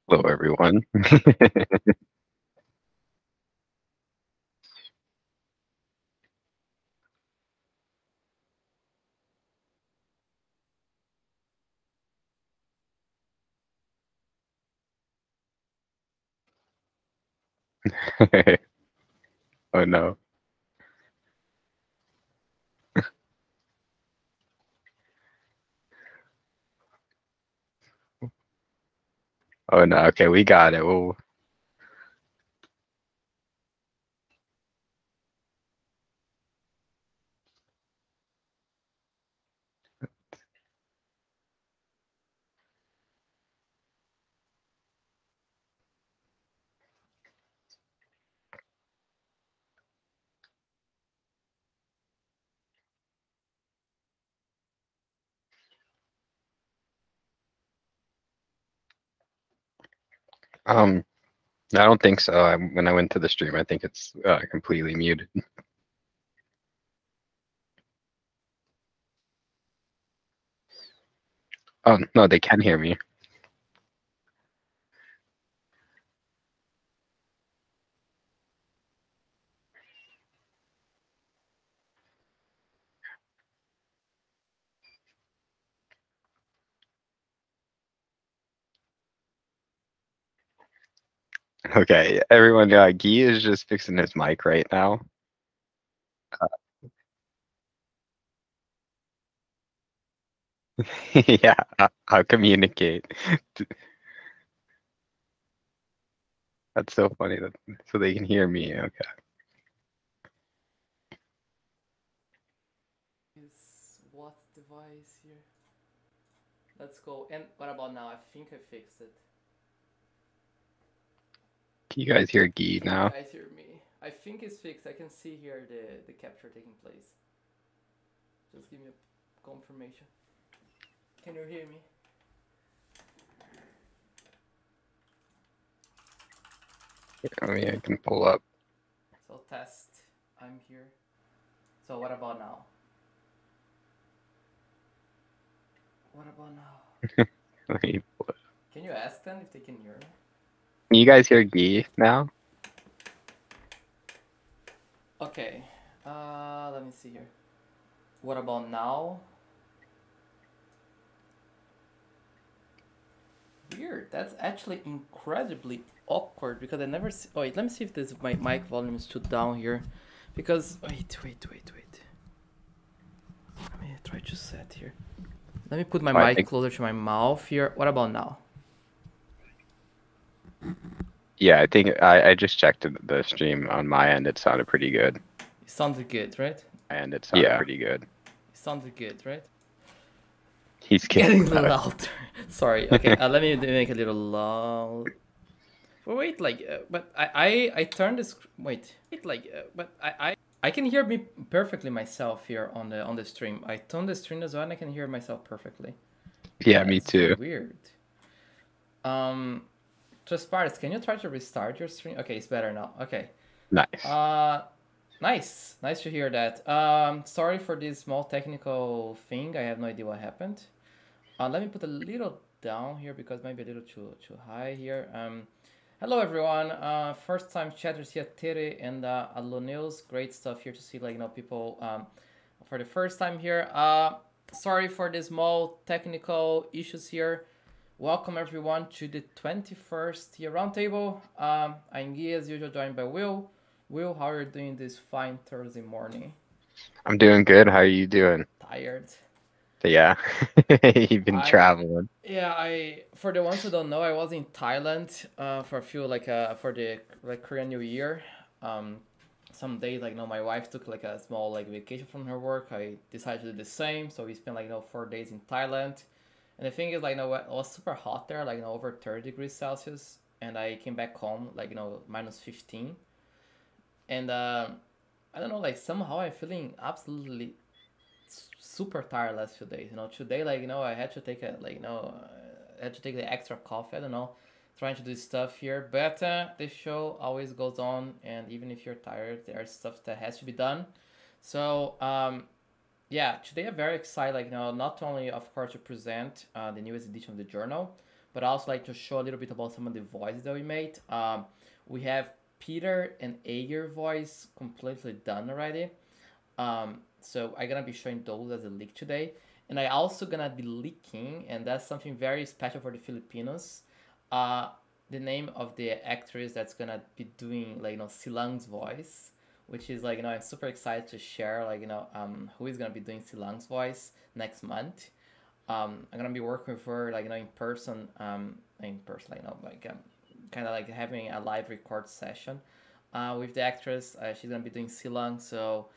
Hello, everyone. Oh no. Oh no. Okay, we got it. Well, um, I don't think so. When I went to the stream, I think it's completely muted. Oh no, they can hear me. Okay, everyone. Guy is just fixing his mic right now. Yeah, I'll communicate. That's so funny that so they can hear me. Okay. Is what device here? Let's go. And what about now? I think I fixed it. Can you guys hear Guy Can you now? guys hear me? I think it's fixed. I can see here the capture taking place. Just give me a confirmation. Can you hear me? I mean, I can pull up. So test. I'm here. So what about now? What about now? Let me pull it. Can you ask them if they can hear me? Can you guys hear Guy now? Okay. Let me see here. What about now? Weird. That's actually incredibly awkward because I never see. Oh, wait, let me see if this my mic volume is too down here. Because wait. Let me try to set here. Let me put my Oh, I mic think. closer to my mouth here. What about now? Yeah, I think I just checked the stream on my end. It sounded pretty good. It sounded good, right? And it sounded Yeah. pretty good. It sounded good, right? He's Getting getting loud. louder. Sorry. Okay. Let me make a little loud. But wait, but I turned this. Wait, but I can hear me perfectly myself here on the stream. I turned the stream as well, and I can hear myself perfectly. Yeah, me That's so too. weird. Um, just parts. Can you try to restart your stream? Okay, it's better now. Okay. Nice. Nice to hear that. Sorry for this small technical thing. I have no idea what happened. Let me put a little down here because maybe a little too high here. Hello everyone. First time chatters here, Tere and Alonils. Great stuff here to see people for the first time here. Sorry for the small technical issues here. Welcome everyone to the 21st Theia Roundtable. I'm Guy as usual, joined by Will. Will, how are you doing this fine Thursday morning? I'm doing good. How are you doing? Tired. Yeah. You've been I traveling. Yeah, I for the ones who don't know, I was in Thailand for a few for the Korean New Year. Um, some days my wife took like a small vacation from her work. I decided to do the same, so we spent 4 days in Thailand. And the thing is it was super hot there, over 30 degrees Celsius, and I came back home minus 15. And I don't know, somehow I'm feeling absolutely super tired last few days. Today I had to take I had to take the extra coffee. I don't know, trying to do stuff here, but the show always goes on, and even if you're tired, there's stuff that has to be done. So yeah, today I'm very excited. Not only of course to present the newest edition of the journal, but I also like to show a little bit about some of the voices that we made. We have Peter and Ager voice completely done already. So I'm gonna be showing those as a leak today. And I also gonna be leaking, and that's something very special for the Filipinos, the name of the actress that's gonna be doing like Silang's voice, which is like I'm super excited to share like who is gonna be doing Silang's voice next month. I'm gonna be working with her like in person, kind of like having a live record session with the actress. She's gonna be doing Silang, so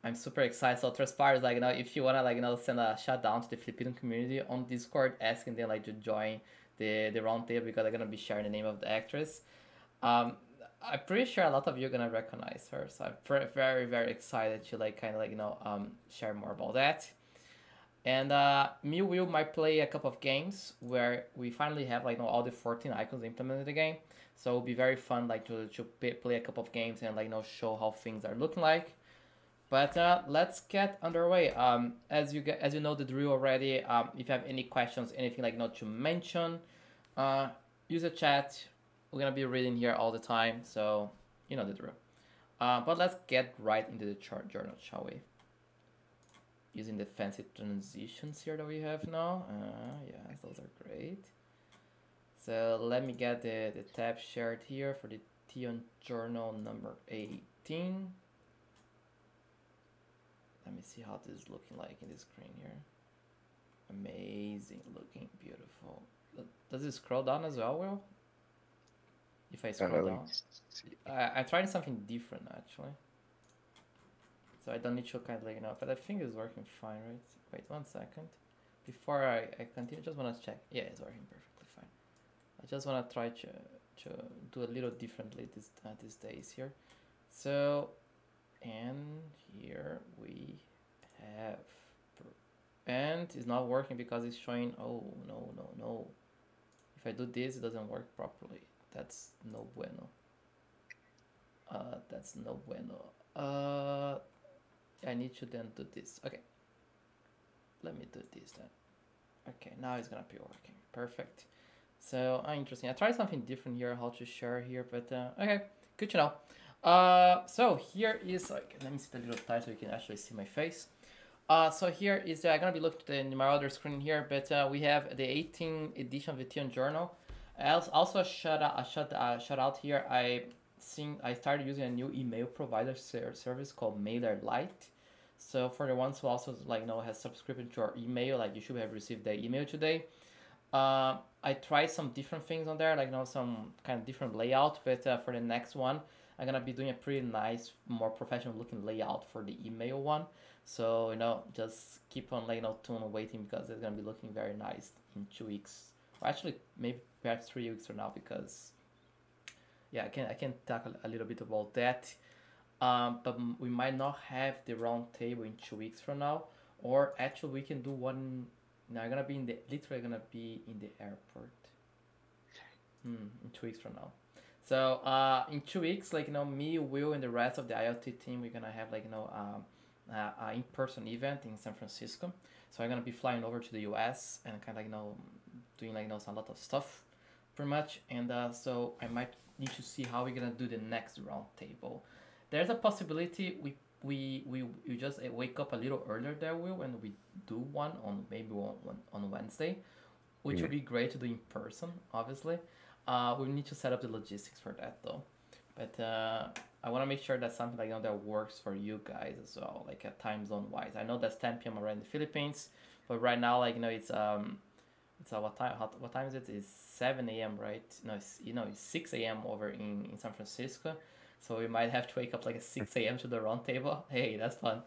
I'm super excited. So Transpire is like if you wanna send a shout down to the Filipino community on Discord, asking them like to join the roundtable because I'm gonna be sharing the name of the actress. I'm pretty sure a lot of you are gonna recognize her, so I'm very very excited to share more about that. And me and Will might play a couple of games where we finally have all the 14 icons implemented in the game. So it'll be very fun to play a couple of games and show how things are looking like. But let's get underway. As you know the drill already. If you have any questions, anything not to mention, use the chat. We're gonna be reading here all the time, so you know the drill. But let's get right into the chart journal, shall we? Using the fancy transitions here that we have now. Yes, those are great. So let me get the tab shared here for the Theian Journal number 18. Let me see how this is looking like in the screen here. Amazing looking, beautiful. Does it scroll down as well, Will? If I scroll down. I'm trying something different actually. So I don't need to but I think it's working fine, right? Wait 1 second. Before I continue, I just want to check. Yeah, it's working perfectly fine. I just want to try to do a little differently these days here. So, and here we have, and it's not working because it's showing, oh, no. If I do this, it doesn't work properly. That's no bueno. That's no bueno. I need to then do this. Okay. Let me do this then. Okay, now it's gonna be working. Perfect. So, interesting. I tried something different here, how to share here, but okay, good to know. So here is let me see the little title so you can actually see my face. So here is I'm gonna be looking in my other screen here, but we have the 18th edition of the Theian Journal. Also a shout out here. I started using a new email provider service called MailerLite. So for the ones who also has subscription to our email, you should have received the email today. I tried some different things on there, some kind of different layout, but for the next one, I'm gonna be doing a pretty nice, more professional looking layout for the email one. So just keep on tuned and waiting because it's gonna be looking very nice in 2 weeks. Or actually, maybe perhaps 3 weeks from now because yeah, I can talk a little bit about that. But we might not have the round table in 2 weeks from now, or actually we can do one. Now I'm gonna be literally gonna be in the airport. In 2 weeks from now. So in 2 weeks, me, Will, and the rest of the IoT team, we're gonna have an in-person event in San Francisco. So I'm gonna be flying over to the US and kind of doing a lot of stuff, pretty much. And so I might need to see how we're gonna do the next round table. There's a possibility we just wake up a little earlier there, Will, when we do one on Wednesday, which would be great to do in person, obviously. We need to set up the logistics for that though. But I want to make sure that's something that works for you guys as well, time zone wise. I know that's 10 p.m. already in the Philippines, but right now it's what time is it? It's 7 a.m. right? No, it's 6 a.m. over in San Francisco. So we might have to wake up at 6 a.m. to the round table. Hey, that's fun.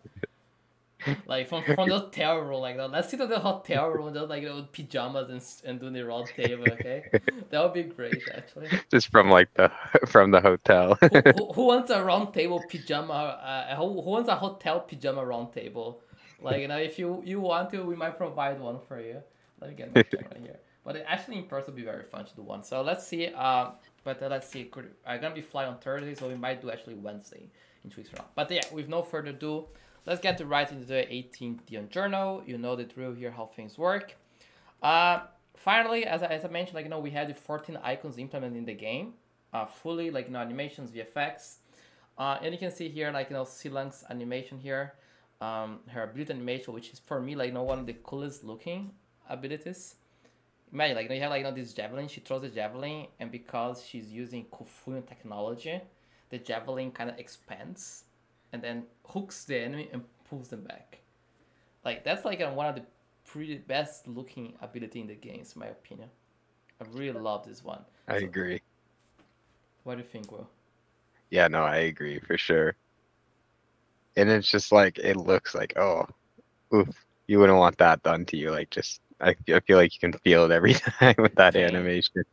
From the hotel room, let's sit at the hotel room, just with pajamas and do the round table, okay? That would be great, actually. Just from the hotel. Who wants a round table pajama? Who wants a hotel pajama round table? If you want to, we might provide one for you. Let me get my camera here. But actually, in person would be very fun to do one. So let's see. Let's see. I'm gonna be flying on Thursday, so we might do actually Wednesday in 2 weeks from now. But yeah, with no further ado, let's get right into the 18th Theian Journal. You know the drill here, how things work. Finally, as I mentioned, like we had the 14 icons implemented in the game, fully like animations, VFX, and you can see here like Silang's animation here, her ability animation, which is for me like one of the coolest looking abilities. Imagine like you have like this javelin. She throws the javelin, and because she's using Kofuyon technology, the javelin kind of expands, and then hooks the enemy and pulls them back. Like that's like one of the pretty best looking ability in the games, in my opinion. I really love this one. I So, agree. what do you think, Will? Yeah, no, I agree for sure. And it's just like it looks like, oh, oof, you wouldn't want that done to you. Like just I feel like you can feel it every time with that Can animation.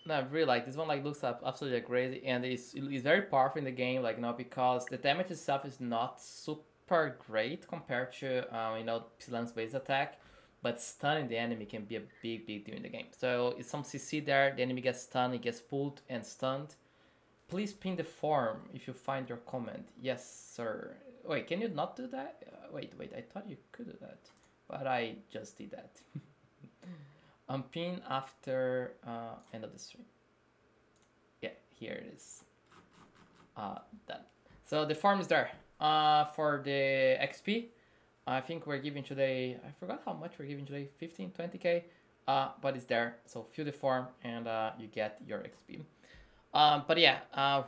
no, I really like this one. Like looks up absolutely crazy, and it's very powerful in the game. Like because the damage itself is not super great compared to Psilang's base attack, but stunning the enemy can be a big deal in the game. So it's some CC there. The enemy gets stunned, he gets pulled and stunned. Please pin the form if you find your comment. Yes, sir. Wait, can you not do that? Wait. I thought you could do that, but I just did that. Unpin after end of the stream. Yeah, here it is. Done. So the form is there. For the XP, I think we're giving today. I forgot how much we're giving today. 15, 20k. But it's there. So fill the form and you get your XP. But yeah,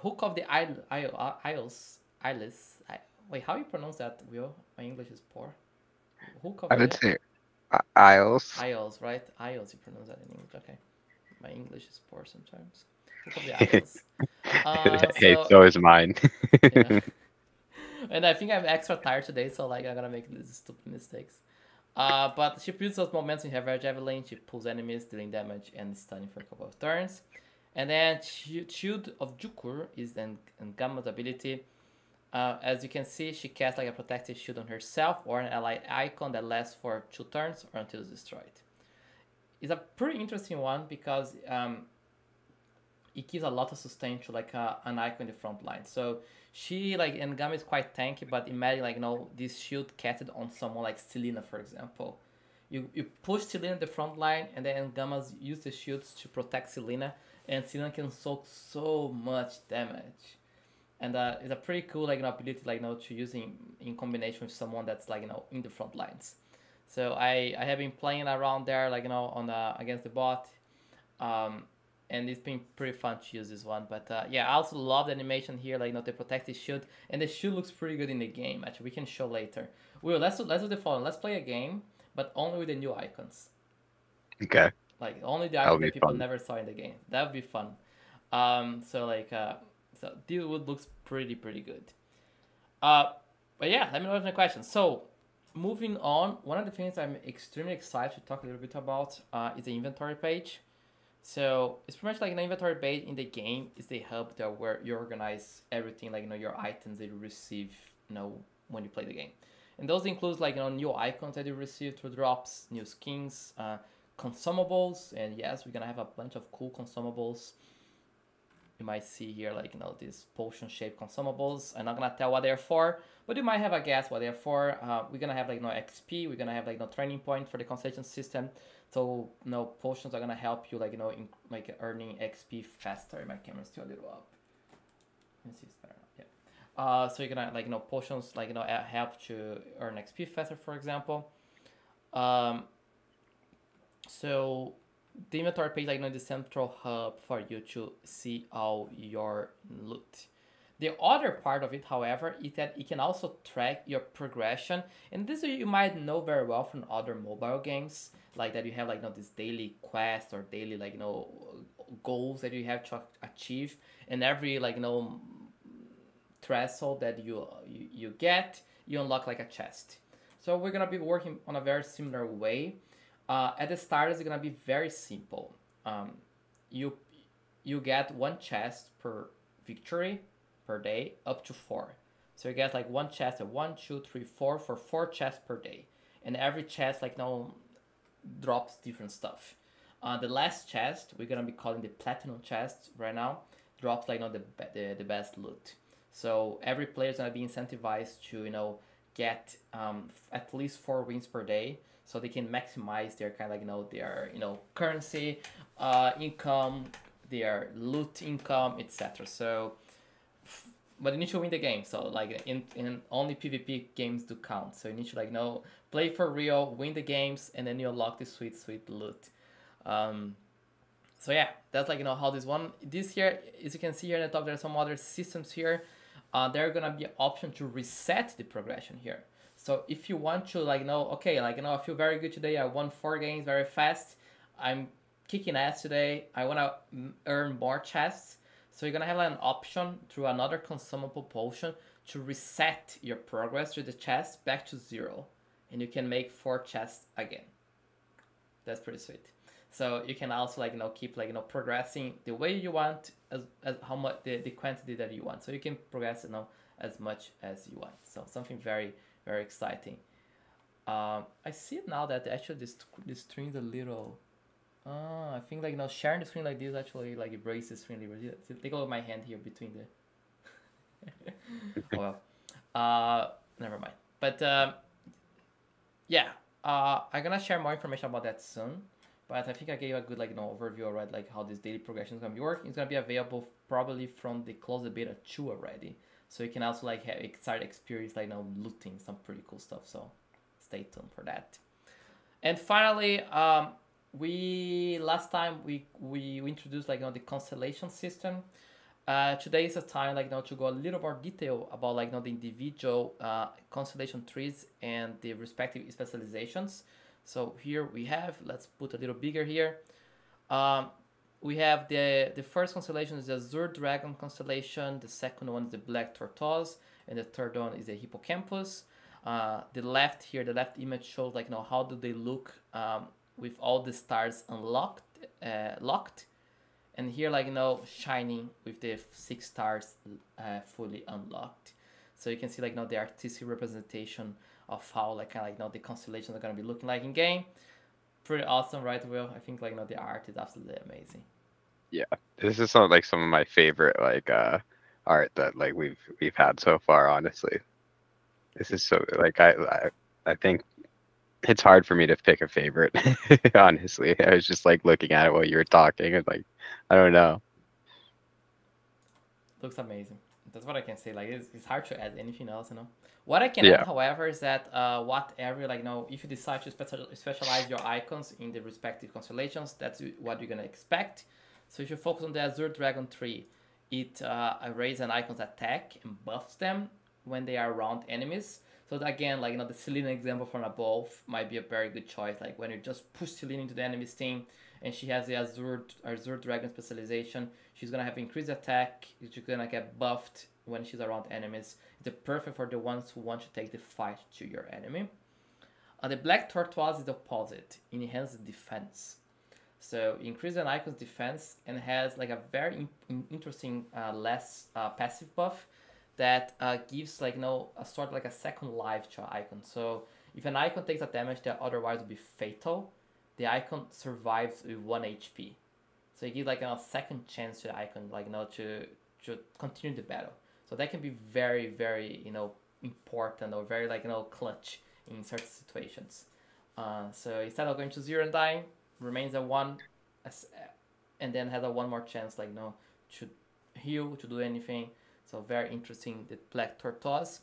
hook of the Isles. Wait, how you pronounce that, Will? My English is poor. Hook I of would the say Isles. Isles, right? Isles, you pronounce that in English. Okay. My English is poor sometimes. Hook of the Isles. Hey, So so is mine. yeah. And I think I'm extra tired today, so like I'm gonna make these stupid mistakes. But she builds those moments in her Rare Javelin, she pulls enemies, dealing damage and stunning for a couple of turns. And then Shield of Jukur is then Gamma's ability. As you can see, she casts like a protective shield on herself or an allied icon that lasts for 2 turns or until it's destroyed. It's a pretty interesting one because it gives a lot of sustain to like an icon in the front line. So she like and Gamma is quite tanky, but imagine like this shield casted on someone like Selena, for example. You push Selena in the front line, and then Gammas use the shields to protect Selena, and Selena can soak so much damage. And it's a pretty cool like ability like to use in combination with someone that's like in the front lines. So I have been playing around there like on against the bot. And it's been pretty fun to use this one. But yeah, I also love the animation here, like the protective shield, and the shield looks pretty good in the game. Actually, we can show later. Let's do the following. Let's play a game, but only with the new icons. Okay, Like only the that'll icons be that people fun. never saw in the game. That would be fun. So this would looks pretty good. But yeah, let me know if any questions. So moving on, one of the things I'm extremely excited to talk a little bit about is the inventory page. So it's pretty much like an inventory page in the game is the hub there where you organize everything like your items that you receive when you play the game, and those includes like new icons that you receive through drops, new skins, consumables, and yes, we're gonna have a bunch of cool consumables. You might see here like these potion shaped consumables. I'm not gonna tell what they're for, but you might have a guess what they're for. We're gonna have like XP. We're gonna have like training point for the Constellations system. So potions are gonna help you like in like earning XP faster. My camera's still a little up. Let me see if it's better. Yeah. So you're gonna like potions like help to earn XP faster, for example. So the inventory page like the central hub for you to see all your loot. The other part of it, however, is that it can also track your progression, and this you might know very well from other mobile games, like that you have like this daily quest or daily like goals that you have to achieve, and every like threshold that you get, you unlock like a chest. So we're gonna be working on a very similar way. At the start, it's gonna be very simple. You get 1 chest per victory per day, up to 4. So you get like 1 chest at 1, 2, 3, 4 for 4 chests per day, and every chest like drops different stuff. The last chest we're gonna be calling the platinum chest right now drops like the best loot. So every player is gonna be incentivized to get at least 4 wins per day, so they can maximize their kind of like their currency, income, their loot income, etc. So, but you need to win the game. So like in only PvP games do count. So you need to play for real, win the games, and then you unlock the sweet loot. So yeah, that's how this here, as you can see here in the top, there are some other systems here. There are gonna be an option to reset the progression here. So if you want to okay, I feel very good today. I won 4 games very fast. I'm kicking ass today. I wanna earn more chests. So you're gonna have an option through another consumable potion to reset your progress to the chest back to 0, and you can make 4 chests again. That's pretty sweet. So you can also keep progressing the way you want, as how much the quantity that you want. So you can progress as much as you want. So something very very exciting. I see it now that actually this screen's a little. I think sharing the screen like this actually it breaks the screen. Take a look at my hand here between the. Oh well. Never mind. But yeah. I'm gonna share more information about that soon. But I think I gave a good overview already, how this daily progression is gonna be working. It's gonna be available probably from the closed beta 2 already, so you can also start experience looting some pretty cool stuff. So stay tuned for that. And finally, last time we introduced the constellation system. Today is a time to go a little more detail about the individual constellation trees and the respective specializations. So here we have, let's put a little bigger here. We have the first constellation is the Azure Dragon constellation. The second one is the Black Tortoise, and the third one is the Hippocampus. The left image shows how do they look with all the stars locked, and here shining with the 6 stars fully unlocked. So you can see the artistic representation of how the constellations are gonna be looking in game. Pretty awesome, right, Will? I think the art is absolutely amazing. Yeah, this is some of my favorite art that we've had so far. Honestly, this is so I think it's hard for me to pick a favorite. Honestly, I was just looking at it while you were talking, and I don't know. Looks amazing. That's what I can say. It's hard to add anything else. What I can add, Yeah, however, is that whatever if you decide to specialize your icons in the respective constellations, that's what you're gonna expect. So if you focus on the Azure Dragon tree, it raises an icon's attack and buffs them when they are around enemies. So again, the Selena example from above might be a very good choice. When you just push Selena into the enemy's team, and she has the Azure Dragon specialization, she's gonna have increased attack. She's gonna get buffed when she's around enemies. It's perfect for the ones who want to take the fight to your enemy. The Black Tortoise is the opposite. It enhances defense. So it increases an icon's defense and has a very interesting less passive buff that gives a sort of a second life to an icon. So if an icon takes a damage that otherwise would be fatal, the icon survives with 1 HP. So it gives a second chance to the icon to continue the battle. So that can be very very important, or very clutch in certain situations. So instead of going to 0 and dying, remains at 1, and then has a 1 more chance to heal, to do anything. So very interesting, the Black Tortoise.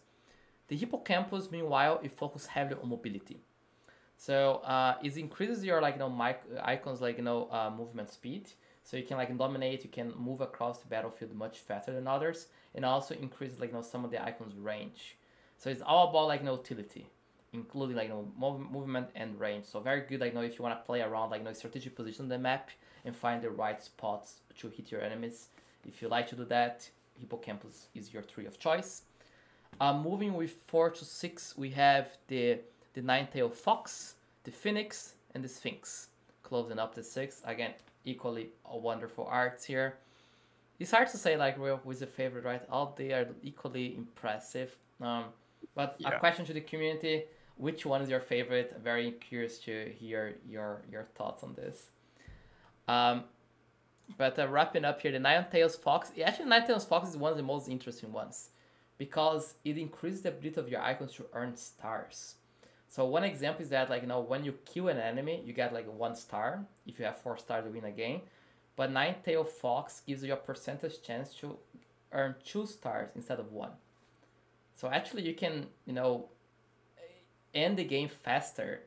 The Hippocampus, meanwhile, it focuses heavily on mobility. So it increases your icons movement speed. So you can dominate, you can move across the battlefield much faster than others, and also increases some of the icons' range. So it's all about utility, including movement and range. So very good if you want to play around strategic position on the map and find the right spots to hit your enemies. If you like to do that, Hippocampus is your tree of choice. Moving with 4 to 6, we have the Nine-tailed Fox, the Phoenix, and the Sphinx. Closing up the 6, again, equally wonderful arts here. It's hard to say who's the favorite, right? All they are equally impressive. But yeah. A question to the community: which one is your favorite? I'm very curious to hear your thoughts on this. But wrapping up here, the Nine-tailed Fox. Actually, Nine-tailed Fox is one of the most interesting ones, because it increases the ability of your icons to earn stars. So one example is that, like, when you kill an enemy, you get like 1 star. If you have 4 stars, you win a game. But Nine-Tailed Fox gives you a percentage chance to earn 2 stars instead of 1. So actually, you can end the game faster,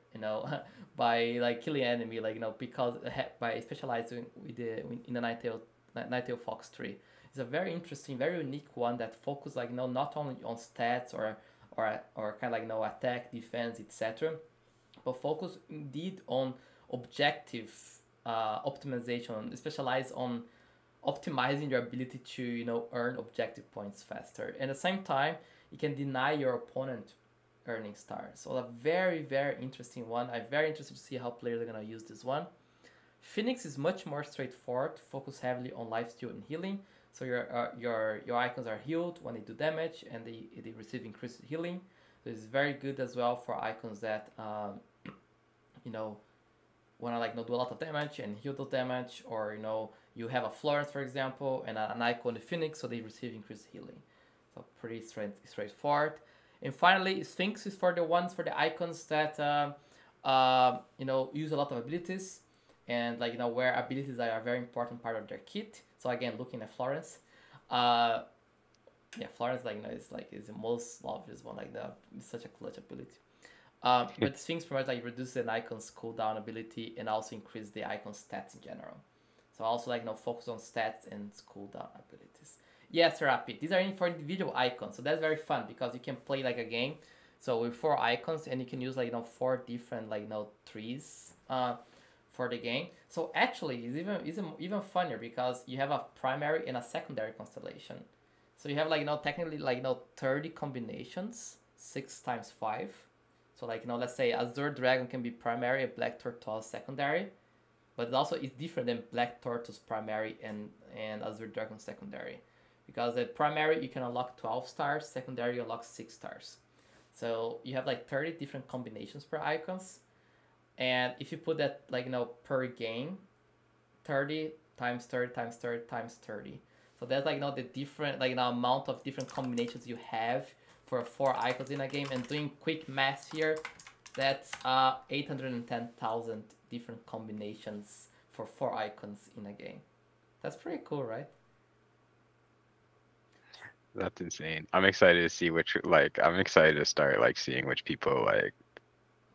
by like killing enemy, like because by specializing with in the Nine-Tailed Fox tree. It's a very interesting, very unique one that focus like not only on stats or kind of like attack, defense, etc., but focus indeed on objective optimization, specialize on optimizing your ability to earn objective points faster. And at the same time, you can deny your opponent earning stars. So a very, very interesting one. I'm very interested to see how players are gonna use this one. Phoenix is much more straightforward, focus heavily on lifesteal and healing. So your icons are healed when they do damage, and they receive increased healing. So it's very good as well for icons that want to like do a lot of damage and heal those damage, or you have a Florence, for example, and an icon, the Phoenix, so they receive increased healing. So pretty straightforward. And finally, Sphinx is for the icons that use a lot of abilities, and like where abilities are a very important part of their kit. So again, looking at Florence, yeah, Florence is the most obvious one. Like it's such a clutch ability. But Sphinx provides like reduces an icon's cooldown ability and also increase the icon's stats in general. So also like focus on stats and cooldown abilities. Yes, Rapid. These are for individual icons, so that's very fun because you can play like a game. So with 4 icons, and you can use like 4 different trees for the game. So actually, it's even funnier because you have a primary and a secondary constellation. So you have technically 30 combinations, 6 times 5. So let's say Azure Dragon can be primary, and Black Tortoise secondary, but it also is different than Black Tortoise primary and Azure Dragon secondary, because the primary you can unlock 12 stars, secondary you unlock 6 stars. So you have 30 different combinations per icons, and if you put that per game, 30 times 30 times 30 times 30. So that's the different the amount of different combinations you have for 4 icons in a game. And doing quick math here, that's 810,000 different combinations for 4 icons in a game. That's pretty cool, right? That's insane. I'm excited to see I'm excited to start seeing which people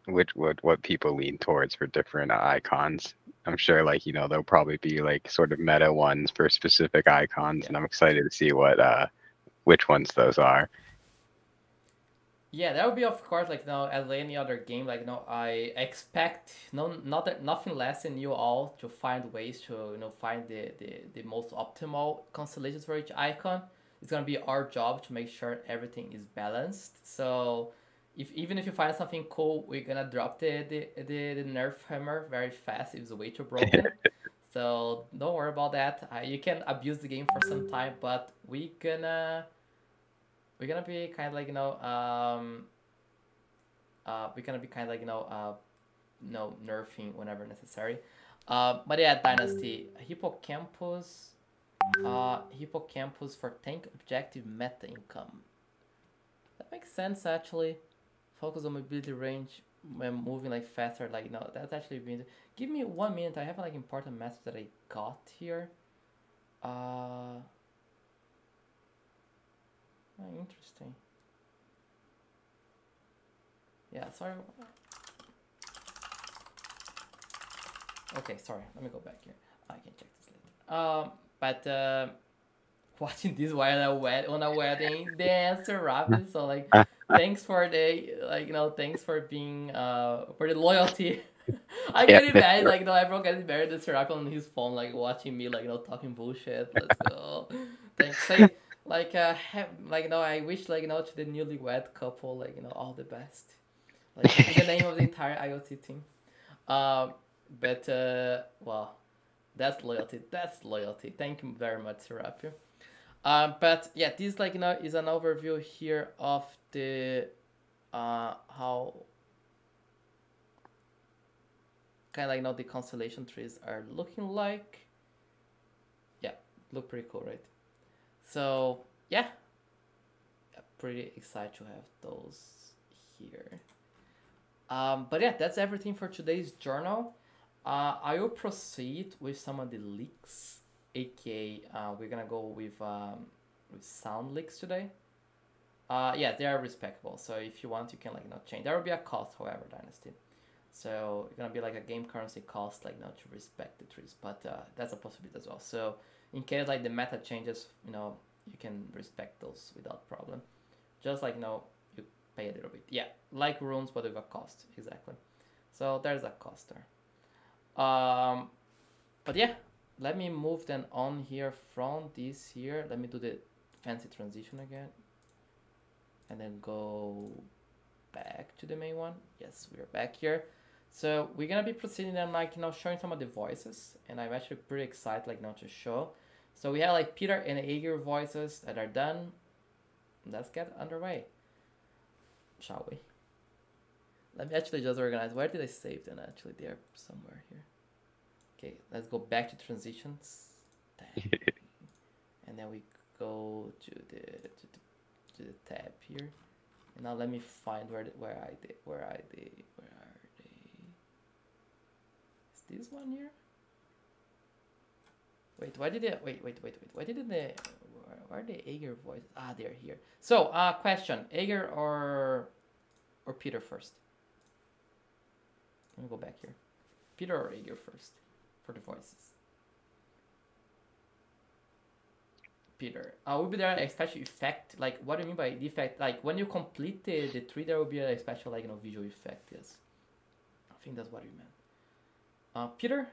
what people lean towards for different icons. I'm sure there'll probably be sort of meta ones for specific icons, yeah. And I'm excited to see which ones those are. Yeah, that would be of course as any other game. I expect nothing less than you all to find ways to find the most optimal constellations for each icon. It's gonna be our job to make sure everything is balanced. So even if you find something cool, we're gonna drop the nerf hammer very fast if it's way too broken. So don't worry about that. You can abuse the game for some time, but we're gonna be kind of we're gonna be kind of nerfing whenever necessary. But yeah, Dynasty Hippocampus for tank objective meta income. That makes sense actually. Focus on mobility range when moving faster. That's actually been. Give me 1 minute. I have important message that I got here. Interesting. Yeah, sorry. Okay, sorry. Let me go back here. I can check this later. But watching this while on a wedding, the answer rapid. So thanks for the thanks for being for the loyalty. I can imagine everyone getting married to Sir on his phone, watching me talking bullshit. Let's go. Thanks. Say I wish to the newlywed couple all the best. In the name of the entire IoT team. But well, that's loyalty. That's loyalty. Thank you very much, Serapio. But yeah, this is an overview here of the how kind of the constellation trees are looking like. Yeah, look pretty cool, right? So yeah, pretty excited to have those here. But yeah, that's everything for today's journal. I will proceed with some of the leaks, aka we're gonna go with sound leaks today. Yeah, they are respectable. So if you want, you can like not change. There will be a cost, however, Dynasty. So it's gonna be like a game currency cost, like not to respect the trees, but that's a possibility as well. So in case like the meta changes, you can respect those without problem. Just like you pay a little bit. Yeah, like runes, but with a cost, exactly. So there's a cost there. But yeah, let me move then on here from this here. Let me do the fancy transition again, and then go back to the main one. Yes, we are back here. So we're gonna be proceeding and like showing some of the voices, and I'm actually pretty excited like now to show. So we have like Peter and Aegir voices that are done. Let's get underway, shall we? Let me actually just organize. Where did I save them? Actually, they're somewhere here. Okay, let's go back to transitions, and then we go to the tab here. And now let me find where are they? Is this one here? Wait, why did it? Wait. Why didn't they? Where are the Aegir voices? Ah, they're here. So, question: Aegir or Peter first? Let me go back here. Peter or Aegir first for the voices. Peter. Will be there a special effect? Like, what do you mean by the effect? Like, when you complete the tree, there will be a special, like, visual effect. Yes. I think that's what you meant. Peter?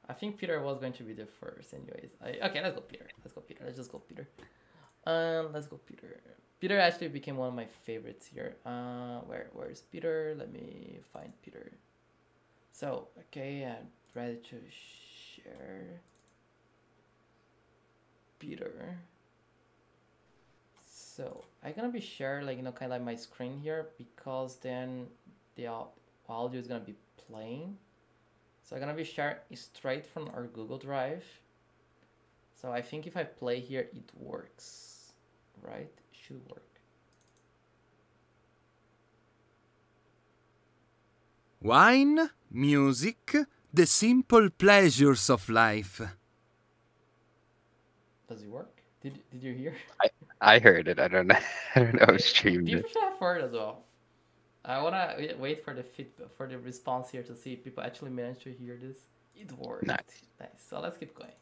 I think Peter was going to be the first anyways. Okay, let's go Peter. Let's just go Peter. Let's go Peter. Peter actually became one of my favorites here. Where is Peter? Let me find Peter. So, okay, I'm ready to share Peter. So I'm gonna be sharing like kind of like my screen here, because then the audio is gonna be playing. So I'm gonna be sharing straight from our Google Drive. So I think if I play here, it works, right? It should work. Wine, music, the simple pleasures of life. Does it work? Did you hear? I heard it. I don't know. I don't know. Streamed People it. should have heard as well. I wanna wait for the feedback, for the response here, to see if people actually managed to hear this. It worked. Nice. So let's keep going.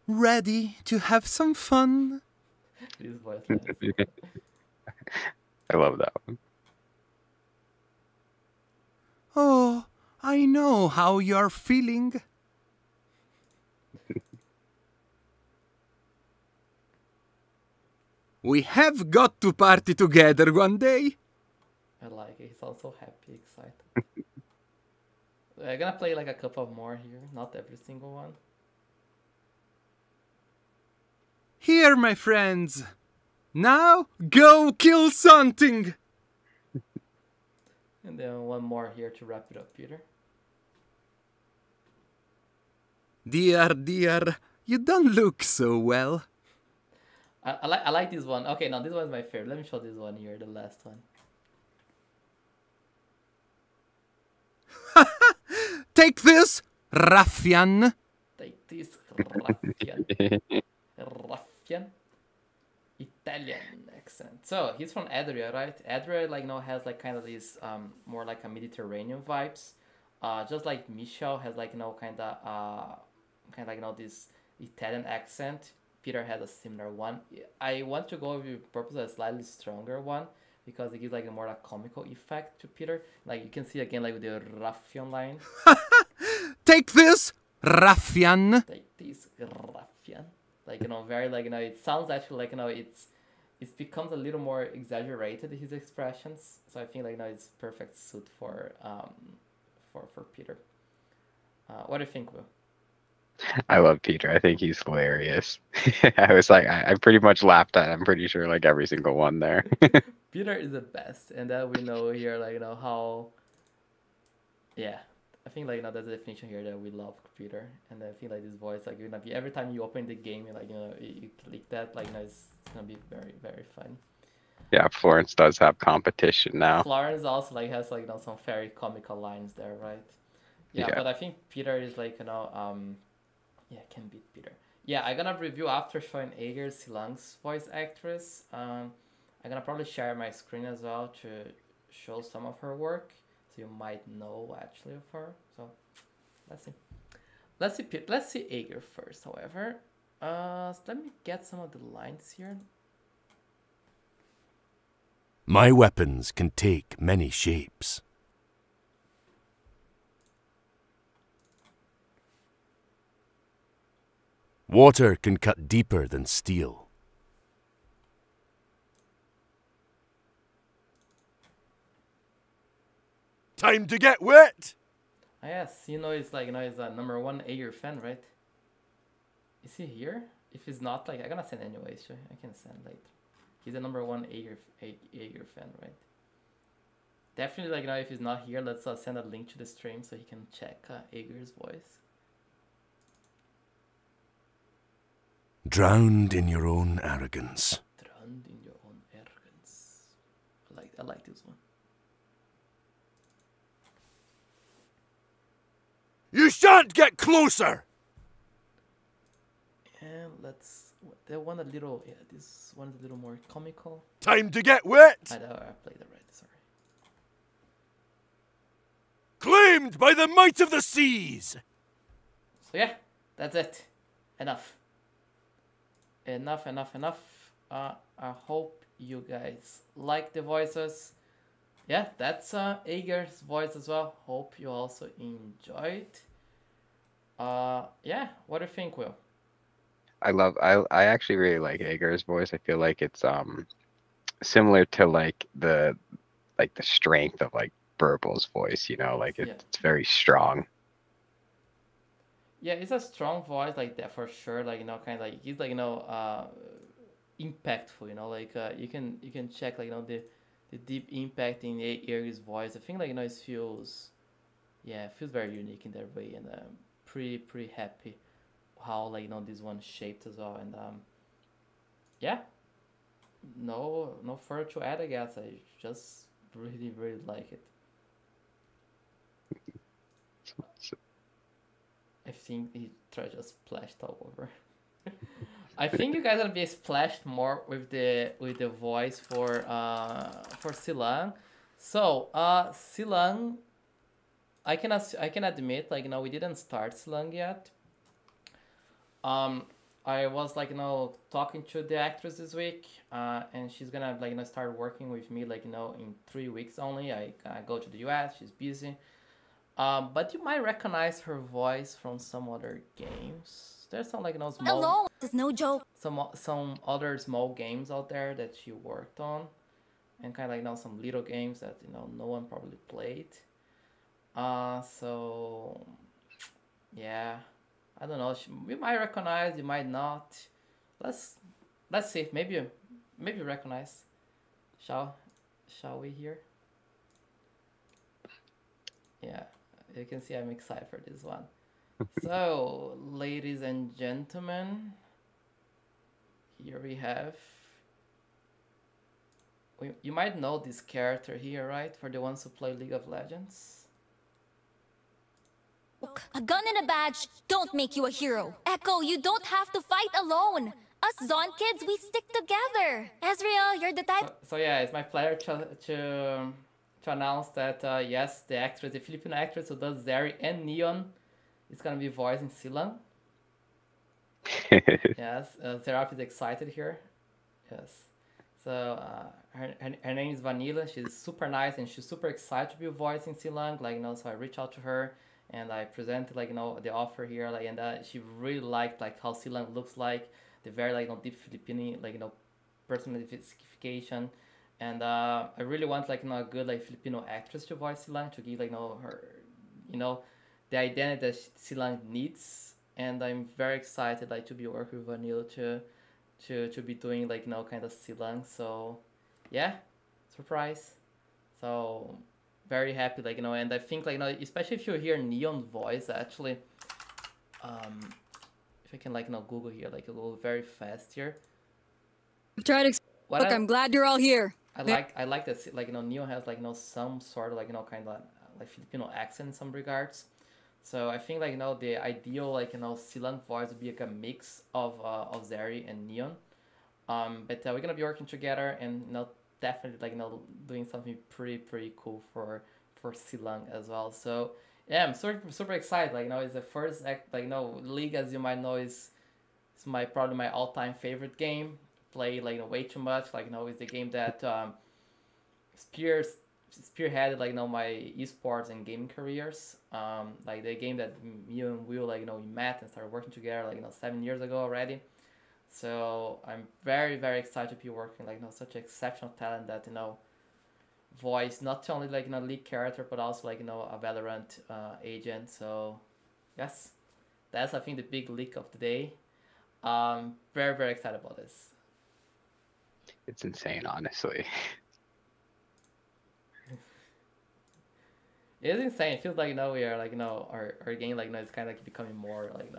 Ready to have some fun? This voice lines. I love that one. Oh, I know how you're feeling. We have got to party together one day. I like it. He's also happy, excited. I'm gonna play like a couple more here, not every single one. Here, my friends. Now, go kill something. And then one more here to wrap it up, Peter. Dear, you don't look so well. I like this one. Okay, now this one's my favorite. Let me show this one here, the last one. Take this, ruffian. Take this, ruffian. Ruffian. Italian accent. So he's from Adria, right? Adria like has like kind of these more like a Mediterranean vibes. Just like Michel has like kind of like this Italian accent. Peter has a similar one. I want to go with purpose a slightly stronger one, because it gives like a more like comical effect to Peter. Like you can see again like with the ruffian line. Take this, ruffian. Take this, ruffian. Like very like it sounds actually like it becomes a little more exaggerated, his expressions. So I think like it's perfect suit for Peter. What do you think, Will? I love Peter. I think he's hilarious. I was like, I pretty much laughed at, I'm pretty sure, like every single one there. Peter is the best, and that we know here, like how. Yeah, think like there's a definition here that we love Peter, and I think like this voice like gonna be every time you open the game, like you click that, like it's gonna be very very fun. Yeah, Florence does have competition now. Florence also like has like some very comical lines there, right? Yeah, Yeah. but I think Peter is like yeah, can beat Peter. Yeah, I'm gonna review after showing Ager Silang's voice actress. I'm gonna probably share my screen as well to show some of her work, so you might know actually of her. So let's see. Let's see Ager first. However, so let me get some of the lines here. My weapons can take many shapes. Water can cut deeper than steel. Time to get wet! Ah, yes, it's like he's a #1 Ager fan, right? Is he here? If he's not, like I'm gonna send anyways. So I can send later. He's a #1 Ager fan, right? Definitely, like if he's not here, let's send a link to the stream so he can check Ager's voice. Drowned in your own arrogance. Drowned in your own arrogance. I like this one. You shan't get closer! And that one a little, yeah, this one is a little more comical. Time to get wet! I played it right, sorry. Claimed by the might of the seas! So yeah, that's it. Enough. I hope you guys like the voices. Yeah, that's Ager's voice as well. Hope you also enjoyed. Yeah, what do you think, Will? I actually really like Ager's voice. I feel like it's similar to like the strength of like Burple's voice, like it's very strong. Yeah, it's a strong voice like that for sure. Like kind of like he's like impactful. Like you can check like the deep impact in Ager's voice. I think like it feels very unique in that way, and pretty happy how like this one shaped as well. And yeah, no further to add. I guess I just really like it. I think he tried to splash all over. I think you guys are gonna be splashed more with the voice for Silang. So Silang, I can admit like we didn't start Silang yet. I was like talking to the actress this week, and she's gonna like start working with me like in 3 weeks only. I go to the US. She's busy. But you might recognize her voice from some other games. There's some like small. Hello, there's no joke. Some other small games out there that she worked on, and kind of like some little games that no one probably played. So yeah, I don't know. You might recognize, you might not. Let's see. Maybe recognize. Shall we here? Yeah, you can see I'm excited for this one. So, ladies and gentlemen, here we have. You might know this character here, right? For the ones who play League of Legends. A gun and a badge don't make you a hero. Echo, you don't have to fight alone. Us Zon kids, we stick together. Ezreal, you're the type. So yeah, it's my pleasure to announce that yes, the Filipino actress who does Zeri and Neon is gonna be voicing Silang. Yes, Seraph is excited here. Yes, so her name is Vanilla. She's super nice and she's super excited to be voicing Silang. Like so I reached out to her and I presented like the offer here. Like and she really liked like how Silang looks like, the very like deep Filipino like personification. And I really want like a good like Filipino actress to voice Silang, to give like her the identity that Silang needs. And I'm very excited like to be working with Vanilla to be doing like kind of Silang. So yeah, surprise. So very happy, like, and I think, like, especially if you hear Neon's voice, actually, if I can, like, Google here, like, go very fast here. Try to What look. I'm glad you're all here. I like that, like, Neon has, like, some sort of, like, kind of like Filipino accent in some regards. So I think, like, the ideal, like, Silan voice would be like a mix of Zeri and Neon. But we're gonna be working together, and definitely, like, doing something pretty cool for Silang as well. So yeah, I'm super excited. Like, it's the first like, League, as you might know, is probably my all-time favorite game. Play, like, way too much. Like, it's the game that spearheaded, like, my esports and gaming careers. Like, the game that me and Will, like, we met and started working together, like, 7 years ago already. So I'm very excited to be working, like, such exceptional talent that voice not only, like, lead character, but also, like, a Valorant agent. So yes, that's, I think, the big leak of the day. Very excited about this. It's insane, honestly. It's insane. It feels like we are, like, our game, like, it's kind of like becoming more, like,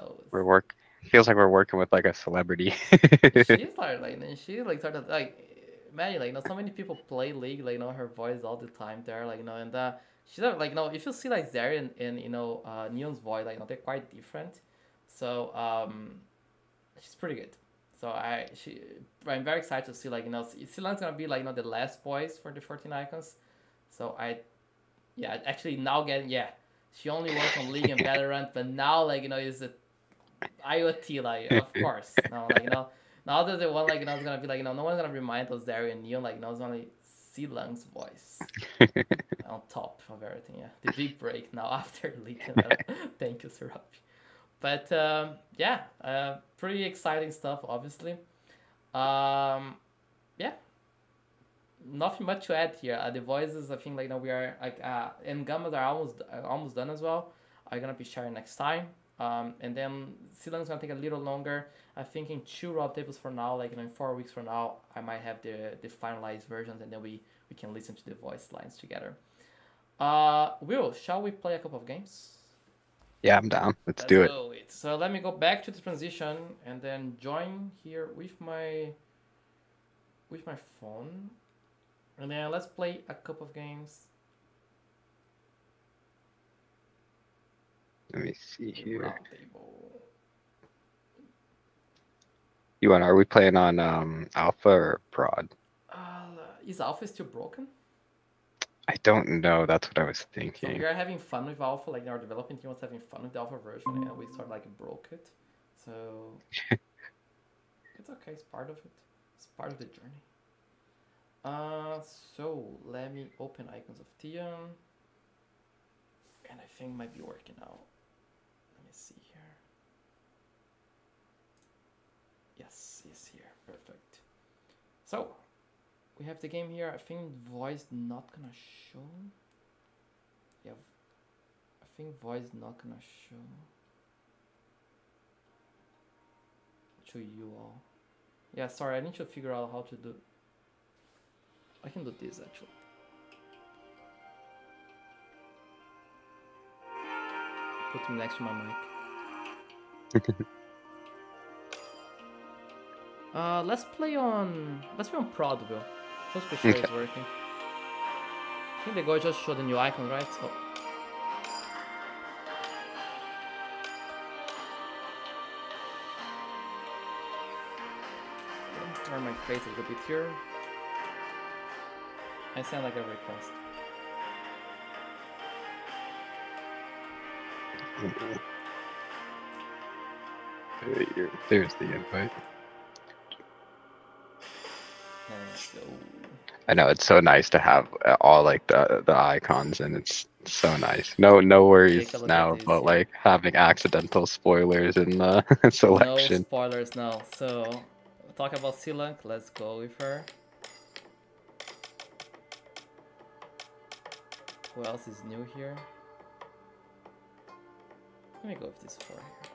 Feels like we're working with like a celebrity. She started, like, and she, like, started, like, man, like, so many people play League, like, her voice all the time there, like, and she's like, if you see, like, Zeri and Neon's voice, like, they're quite different. So she's pretty good. So I'm very excited to see, like, Silan's gonna be, like, the last voice for the 14 icons. So actually now she only worked on League and Valorant, but now, like, is a IoT, like, of course. No, like, now that the one, like, is gonna be, like, no one's gonna remind us Zeri and Neon, like, it's only Silang's voice on top of everything. Yeah, the big break now after League. Thank you, Serapi. But pretty exciting stuff, obviously. Yeah, nothing much to add here. The voices, I think, like, we are, like, and gammas are almost done as well. I'm gonna be sharing next time. And then Silang's gonna take a little longer. I think in 2 Roundtables for now, like, in 4 weeks from now, I might have the finalized versions, and then we can listen to the voice lines together. Will, shall we play a couple of games? Yeah, I'm down. Let's do it. Go. So let me go back to the transition and then join here with my phone, and then let's play a couple of games. Let me see here. Roundtable. Are we playing on alpha or prod? Is alpha still broken? I don't know. That's what I was thinking. So we are having fun with alpha, like, our development team was having fun with the alpha version, and we sort of, like, broke it. So it's okay. It's part of it. It's part of the journey. So let me open Icons of Theia, and I think it might be working now. Let me see here. Yes, it's here. Perfect. So we have the game here. I think voice not gonna show. Yeah, I think voice not gonna show to you all. Yeah, sorry, I need to figure out how to do. I can do this actually. Put him next to my mic. Let's play on prod, Will. Just be sure it's working. I think the guy just showed the new icon, right? So let me turn my face a little bit here. I sound like a request. There's the invite. Let's go. I know, it's so nice to have all, like, the icons, and it's so nice. No worries now about, like, having accidental spoilers in the selection. No spoilers now. So talk about Silang. Let's go with her. Who else is new here? Let me go with this 4 here.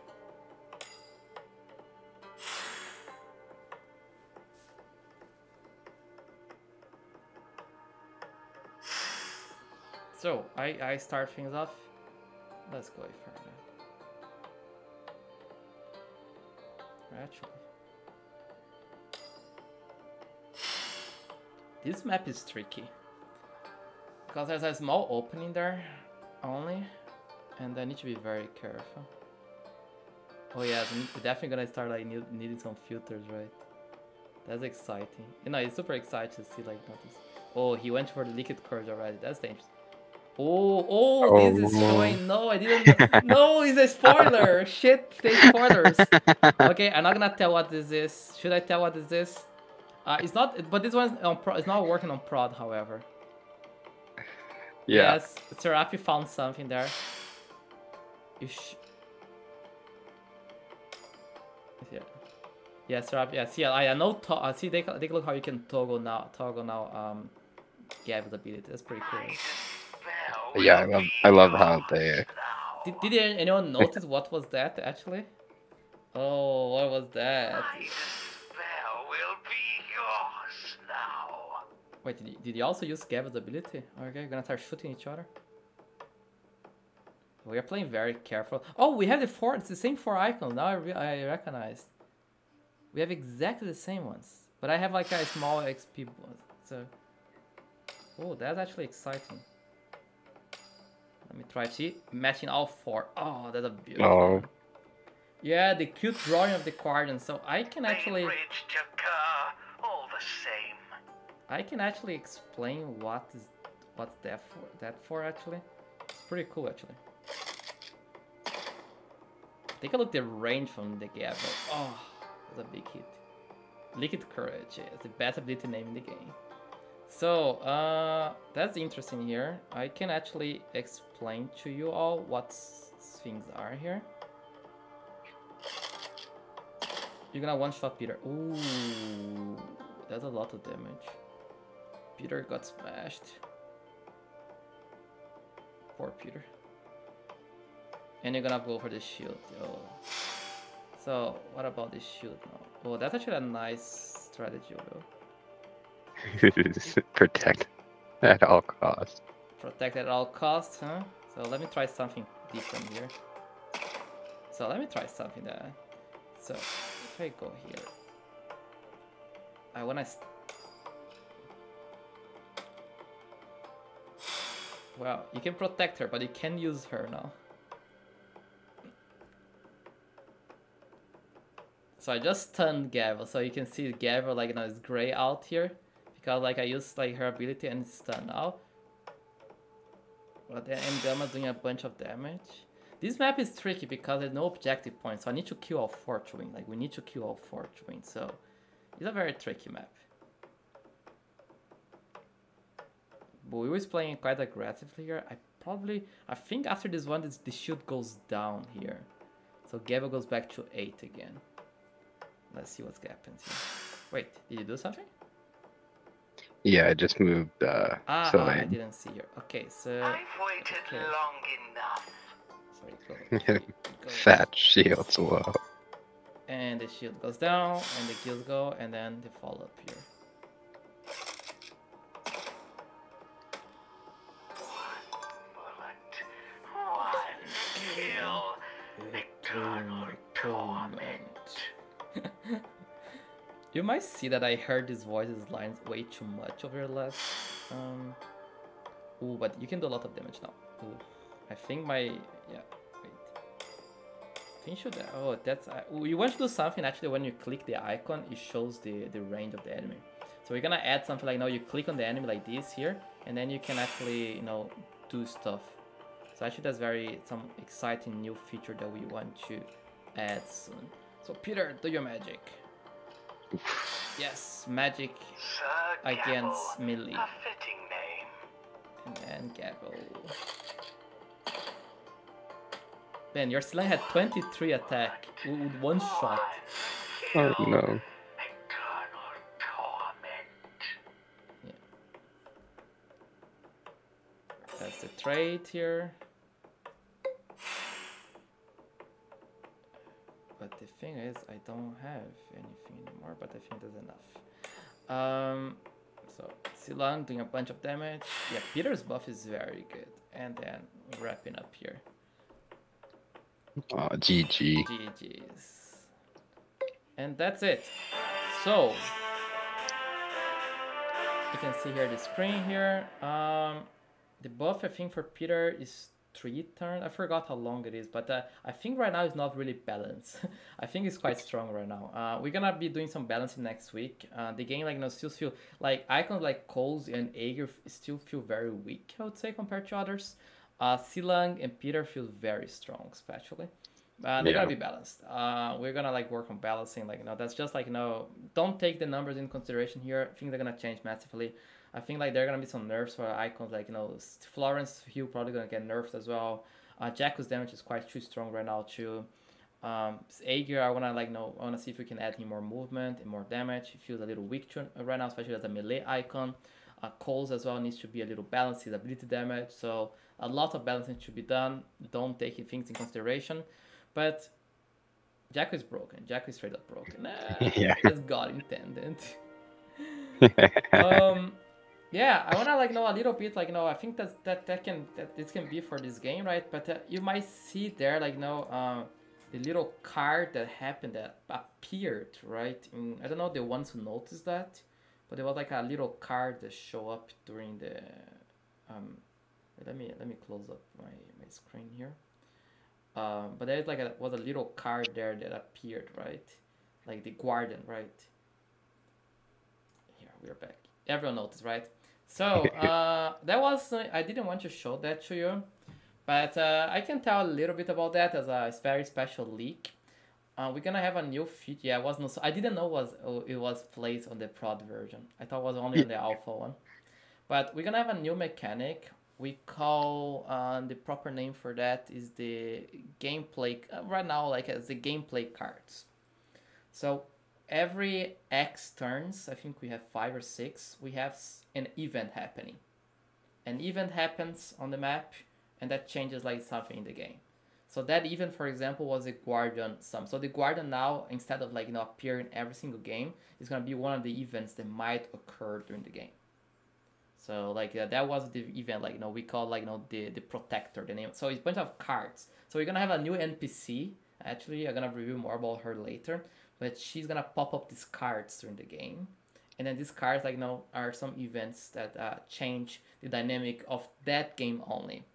So I start things off. Let's go further. Actually, this map is tricky because there's a small opening there only, and I need to be very careful. Oh yeah, we're definitely gonna start like needing some filters, right? That's exciting. You know, it's super exciting to see like notice. Oh, he went for the liquid courage already. That's dangerous. Oh, this is showing. No, I didn't. No, it's a spoiler. Shit, they spoilers. Okay, I'm not gonna tell what this is. Should I tell what this is? It's not. But this one's on pro. It's not working on prod, however. Yeah. Yes, Serapi found something there. Yeah. Yeah, Serapi. Yeah, see, I know. See, take a look how you can toggle now. Gav's ability. That's pretty cool. Yeah, I love how they. Did anyone notice what was that actually? Oh, what was that? Will be yours now. Wait, did you also use Gav's ability? Okay, gonna start shooting each other. We are playing very careful. Oh, we have it's the same 4 icons. Now I recognize. We have exactly the same ones. But I have like a small XP one. So, oh, that's actually exciting. Let me try to see. Matching all 4. Oh, that's a beautiful one. Yeah, the cute drawing of the Guardian. So I can actually... all the same. I can actually explain what's that for actually. It's pretty cool actually. Take a look at the range from the Gavel. Oh, that's a big hit. Liquid Courage, it's the best ability name in the game. So, that's interesting here. I can actually explain to you all what things are here. You're gonna one-shot Peter. Ooh, that's a lot of damage. Peter got smashed. Poor Peter. And you're gonna go for the shield. Oh. So, what about the shield now? Oh, that's actually a nice strategy, though. Protect at all costs. Protect at all costs, huh? So let me try something different here. So let me try something there. So if I go here, I wanna. Well, you can protect her, but you can't use her now. So I just stunned Gavel, so you can see Gavel like now is gray out here. Because like I used like her ability and it's stunned now. But then Gamma's doing a bunch of damage. This map is tricky because there's no objective points, so I need to kill all 4 to win. Like we need to kill all 4 to win, so it's a very tricky map. But we was playing quite aggressively here. I think after this one the shield goes down here. So Gavel goes back to 8 again. Let's see what happens here. Wait, did you do something? Yeah, I just moved. I didn't see here. Okay, so. I've waited long enough. So it goes. Fat shields, whoa. And the shield goes down, and the kills go, and then they fall up here. Eternal torment. You might see that I heard these voices lines way too much over the last. Ooh, but you can do a lot of damage now. Ooh, I think my Wait. I think should. Oh, that's. You want to do something actually when you click the icon, it shows the range of the enemy. So we're gonna add something like now you click on the enemy like this here, and then you can actually do stuff. So actually that's some exciting new feature that we want to add soon. So Peter, do your magic. Yes, magic against melee. A fitting name. And then Gavel. Man, your slang had 23 attack with 1 shot. Oh no. Eternal torment. Yeah. That's the trade here. But the thing is, I don't have anything anymore, but I think that's enough. So Silang doing a bunch of damage. Yeah, Peter's buff is very good. And then wrapping up here. GG. GG's. And that's it. So you can see here the screen here. The buff I think for Peter is 3 turns. I forgot how long it is, but I think right now it's not really balanced. I think it's quite strong right now. We're gonna be doing some balancing next week. The game still feel like icons like Coles and Aegir still feel very weak, I would say, compared to others. Silang and Peter feel very strong, especially. They're gonna be balanced. We're gonna work on balancing. That's just don't take the numbers in consideration here. I think they're gonna change massively. I think there are gonna be some nerfs for icons Florence Hill probably gonna get nerfed as well. Jakku's damage is quite too strong right now too. Aegir, I wanna see if we can add him more movement and more damage. He feels a little weak right now, especially as a melee icon. Coles as well needs to be a little balanced, his ability damage. So a lot of balancing should be done. Don't take things in consideration. But Jakku is broken. Jakku is straight up broken. As God intended. Yeah, I wanna know a little bit I think that this can be for this game, right? But you might see there the little card that happened that appeared, right? I don't know the ones who noticed that, but there was a little card that show up during the let me close up my screen here. But there's was a little card there that appeared, right? Like the Guardian, right? Here we're back. Everyone noticed, right? So that was I didn't want to show that to you, but I can tell a little bit about that as a very special leak. We're gonna have a new feature. Yeah, I didn't know it was placed on the prod version. I thought it was only on the alpha one. But we're gonna have a new mechanic. We call the proper name for that is the gameplay. Right now, as the gameplay cards. So every X turns, I think we have 5 or 6. We have an event happening. An event happens on the map, and that changes something in the game. So that event, for example, was a Guardian sum. So the Guardian now, instead of appearing every single game, is gonna be one of the events that might occur during the game. So that was the event we call the protector, the name. So it's a bunch of cards. So we're gonna have a new NPC. Actually, I'm gonna review more about her later. But she's gonna pop up these cards during the game, and then these cards are some events that change the dynamic of that game only.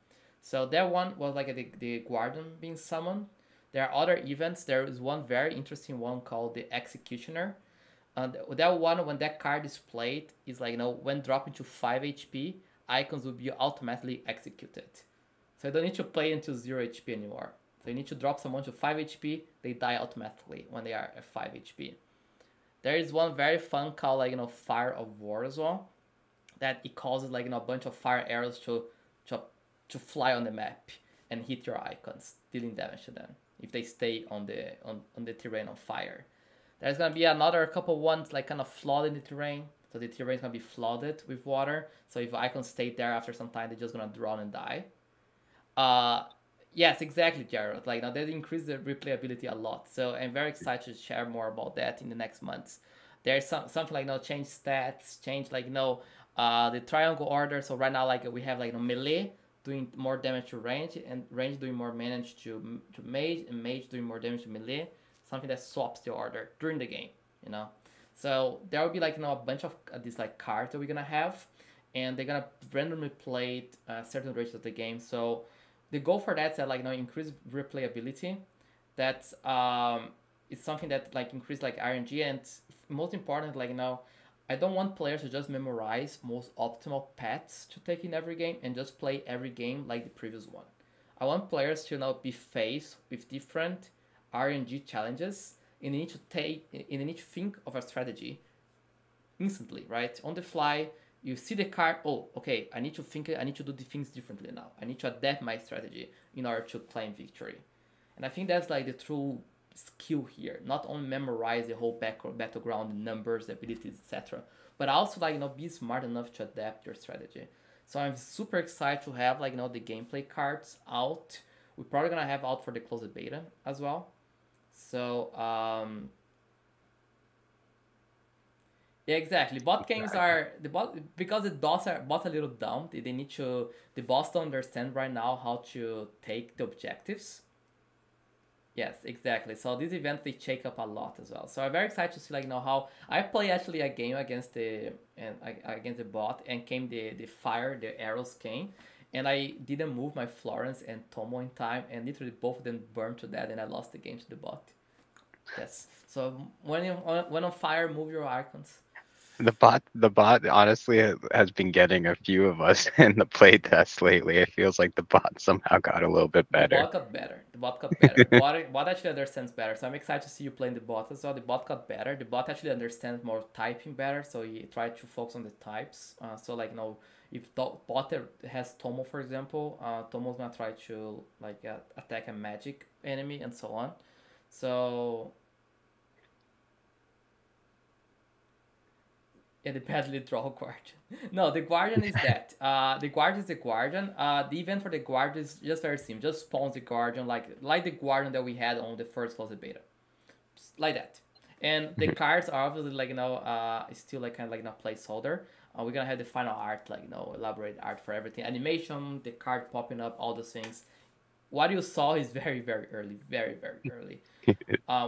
So that one was the Guardian being summoned. There are other events. There is one very interesting one called the Executioner. That one, when that card is played, is when dropping to 5 HP, icons will be automatically executed. So you don't need to play into 0 HP anymore. So you need to drop someone to 5 HP, they die automatically when they are at 5 HP. There is one very fun called Fire of War as well, that it causes a bunch of fire arrows to fly on the map and hit your icons, dealing damage to them if they stay on the terrain on fire. There's gonna be another couple ones kind of flooding the terrain. So the terrain is gonna be flooded with water. So if icons stay there after some time, they're just gonna drown and die. Yes, exactly, Jared. Now they increase the replayability a lot. So I'm very excited to share more about that in the next months. There's something change stats, change the triangle order. So right now we have melee doing more damage to range, and range doing more damage to mage, and mage doing more damage to melee. Something that swaps the order during the game, So there will be a bunch of these cards that we're gonna have, and they're gonna randomly play certain races of the game. So the goal for that is increase replayability. That's it's something that increase RNG, and most important I don't want players to just memorize most optimal paths to take in every game and just play every game like the previous one. I want players to be faced with different RNG challenges, and you need to think of a strategy instantly, right? On the fly, you see the card, oh, okay, I need to do the things differently now. I need to adapt my strategy in order to claim victory. And I think that's the true skill here. Not only memorize the whole battleground, numbers, abilities, etc., but also be smart enough to adapt your strategy. So I'm super excited to have the gameplay cards out. We're probably gonna have out for the closed beta as well. So Yeah, exactly. Bot games are the bot because the bots are a little dumb. They need to the bots don't understand right now how to take the objectives. Yes, exactly. So these events they shake up a lot as well. So I'm very excited to see like how I play actually a game against against the bot and came the fire the arrows came, and I didn't move my Florence and Tomo in time, and literally both of them burned to death, and I lost the game to the bot. Yes. So when on fire, move your icons. The bot honestly has been getting a few of us in the playtest lately. It feels like the bot somehow got a little bit The better. bot got better. The bot got better. Bot actually understands better. So I'm excited to see you playing the bot as well. The bot got better. The bot actually understands more typing better. So he tried to focus on the types. So like if bot has Tomo for example, Tomo's gonna try to like attack a magic enemy and so on. So yeah, the badly draw guardian. No, the guardian is that. The guardian is the guardian. The event for the guardian is just very simple. Just spawns the guardian like the guardian that we had on the first closed beta, just like that. And the cards are obviously still like kind of like placeholder. We're gonna have the final art elaborate art for everything, animation, the card popping up, all those things. What you saw is very very early, very very early.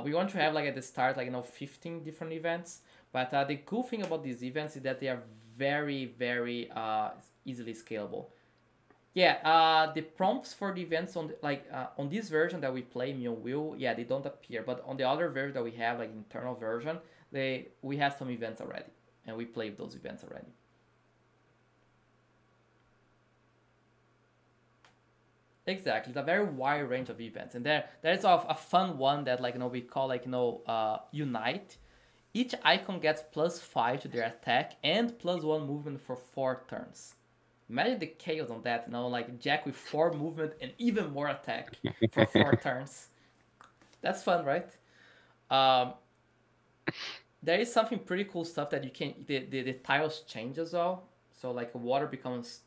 We want to have like at the start 15 different events, but the cool thing about these events is that they are very very easily scalable. Yeah, the prompts for the events on on this version that we play Mion Will, yeah, they don't appear, but on the other version that we have like internal version, we have some events already, and we played those events already. Exactly, it's a very wide range of events, and there's a fun one that we call unite. Each icon gets +5 to their attack and +1 movement for 4 turns. Imagine the chaos on that, like Jack with 4 movement and even more attack for 4 turns. That's fun, right? Um, there is something pretty cool stuff that you can the tiles change as well. So like water becomes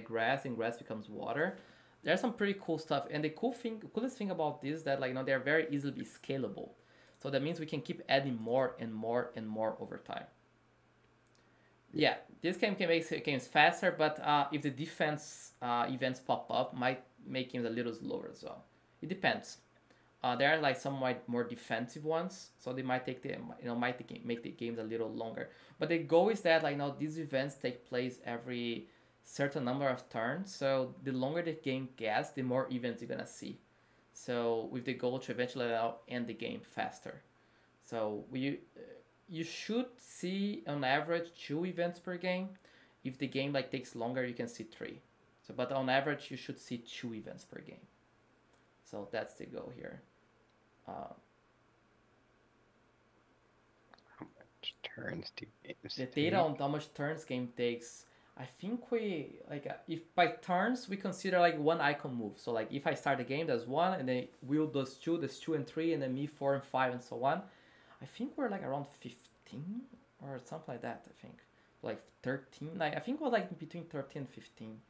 grass and grass becomes water. There's some pretty cool stuff, and the coolest thing about this is that they're very easily scalable. So that means we can keep adding more and more and more over time. Yeah, this game can make games faster, but if the defense events pop up, might make games a little slower as well. It depends. There are some more defensive ones, so they might take make the games a little longer. But the goal is that these events take place every certain number of turns. So the longer the game gets, the more events you're gonna see. So with the goal to eventually end the game faster. So you should see on average 2 events per game. If the game takes longer, you can see 3. So but on average, you should see 2 events per game. So that's the goal here. How much turns do games The take? data on how much turns game takes. I think we if by turns we consider 1 icon move. So if I start the game, there's 1, and then Will does 2, there's 2 and 3, and then me 4 and 5, and so on. I think we're around 15 or something like that. I think 13. I think we're between 13 and 15.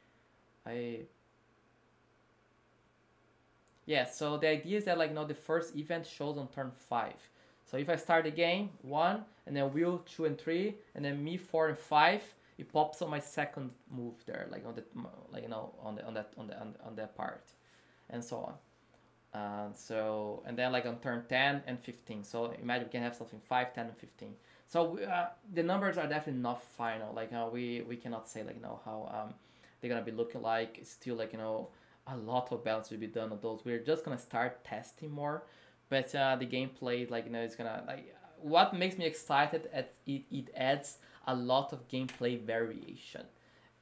Yeah. So the idea is that the first event shows on turn 5. So if I start the game 1, and then Will 2 and 3, and then me 4 and 5, it pops on my second move there, on the on that part, and so on. So and then on turn 10 and 15. So imagine we can have something 5, 10, and 15. So the numbers are definitely not final. We cannot say how they're gonna be looking like. It's still a lot of balance will be done on those. We're just gonna start testing more, but the gameplay it's gonna what makes me excited at it adds a lot of gameplay variation.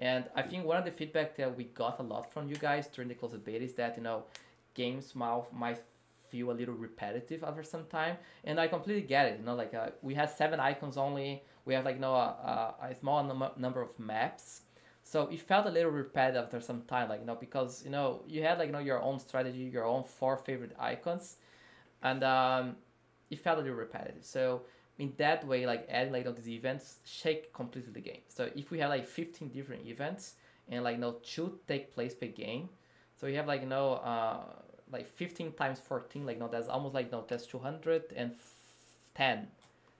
And I think one of the feedback that we got a lot from you guys during the closed beta is that games might feel a little repetitive after some time, and I completely get it. We have 7 icons only. We have a small number of maps, so it felt a little repetitive after some time. Because you had your own strategy, your own 4 favorite icons, and it felt a little repetitive. So in that way, adding these events shake completely the game. So if we have 15 different events and 2 take place per game, so you have 15 times 14, that's almost that's 210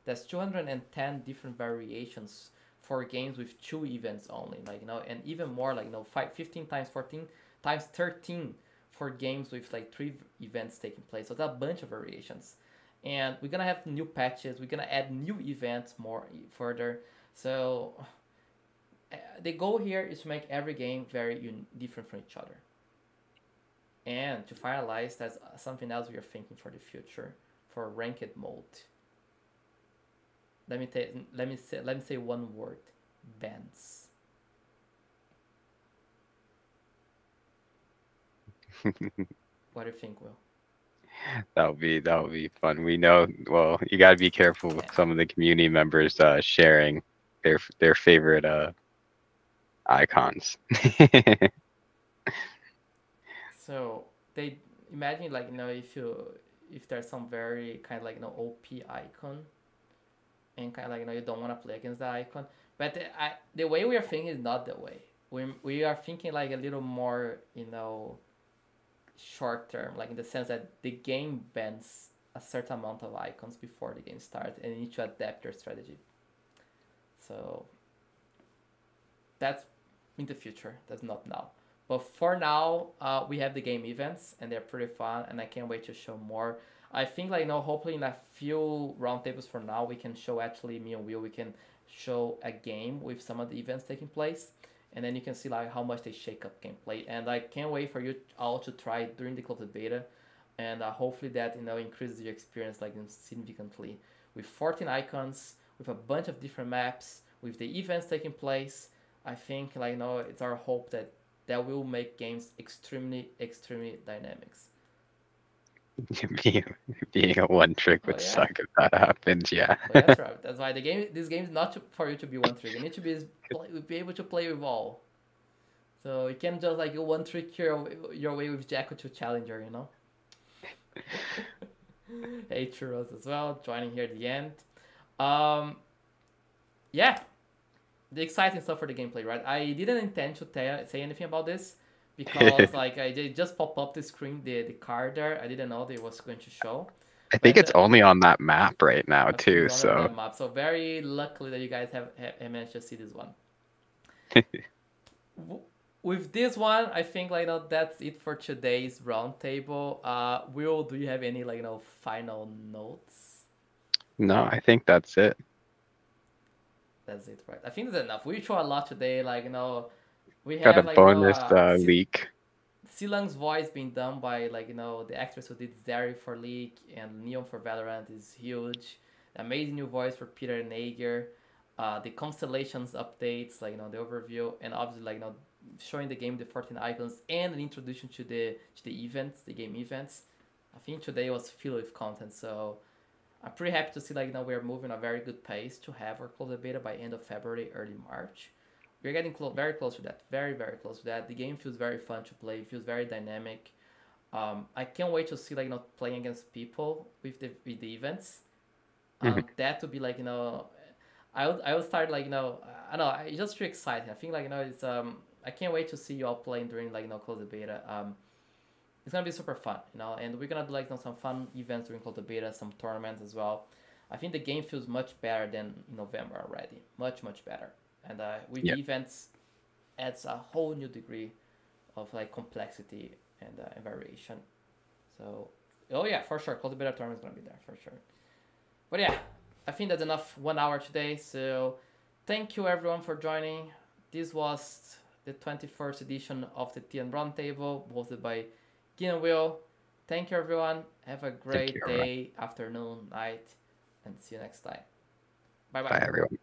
There's 210 different variations for games with 2 events only, like, you know, and even more, like, you know, 15 times 14 times 13 for games with like 3 events taking place. So it's a bunch of variations, and we're gonna have new patches. We're gonna add new events more further. So the goal here is to make every game very different from each other. And to finalize, that's something else we are thinking for the future for ranked mode. Let me say one word: bands. What do you think, Will? That'll be fun. We know. Well, you got to be careful with some of the community members sharing their favorite icons. So they imagine, like, you know, if there's some very kind of like, you know, OP icon, and kind of like, you know, you don't want to play against the icon, but the way we are thinking is not the way. We are thinking like a little more, you know, short term, like in the sense that the game bans a certain amount of icons before the game starts, and you need to adapt your strategy. So that's in the future. That's not now. But for now, we have the game events, and they're pretty fun, and I can't wait to show more. I think, like, you know, hopefully in a few roundtables from now, we can show, actually, me and Will, we can show a game with some of the events taking place, and then you can see like how much they shake up gameplay. And I can't wait for you all to try it during the closed beta, and hopefully that, you know, increases your experience like significantly with 14 icons, with a bunch of different maps, with the events taking place. I think, like, you know, it's our hope that will make games extremely dynamics. Being a one trick would suck if that happens. Yeah. Well, that's right. That's why this game is not for you to be one trick. You need to be able to play with all. So you can't just like one trick your way with Jacko to Challenger, you know. Hey, Churros as well, joining here at the end. Yeah, the exciting stuff for the gameplay, right? I didn't intend to say anything about this, because like I did just pop up the screen, the card there. I didn't know they was going to show. I think it's only on that map right now too. So on that map. So very luckily that you guys have managed to see this one. With this one, I think, like, you know, that's it for today's roundtable. Will, do you have any, like, you know, final notes? No, I think that's it. That's it, right? I think that's enough. We show a lot today, like, you know, we Got have a like, bonus you know, leak. Silang's voice being done by, like, you know, the actress who did Zeri for League, and Neon for Valorant is huge. The amazing new voice for Peter Nager. The Constellations updates, like, you know, the overview, and obviously, like, you know, showing the game, the 14 icons, and an introduction to the events, the game events. I think today was filled with content, so I'm pretty happy to see, like, you know, we're moving at a very good pace to have our closed beta by end of February, early March. We're getting very close to that, very close to that. The game feels very fun to play, it feels very dynamic. I can't wait to see, like, you know, playing against people with the events. That would be, like, you know, I would start, like, you know, I don't know, it's just too exciting. I think, like, you know, it's I can't wait to see you all playing during, like, you know, closed beta. It's gonna be super fun, you know, and we're gonna do, like, you know, some fun events during closed beta, some tournaments as well. I think the game feels much better than in November already, much better. And with the events, adds a whole new degree of, like, complexity and variation. So, oh yeah, for sure, closed beta tournament is gonna be there for sure. But yeah, I think that's enough 1 hour today. So, thank you everyone for joining. This was the 21st edition of the Theian Roundtable, hosted by Gin and Will. Thank you everyone. Have a great day, afternoon, night, and see you next time. Bye bye. Bye everyone.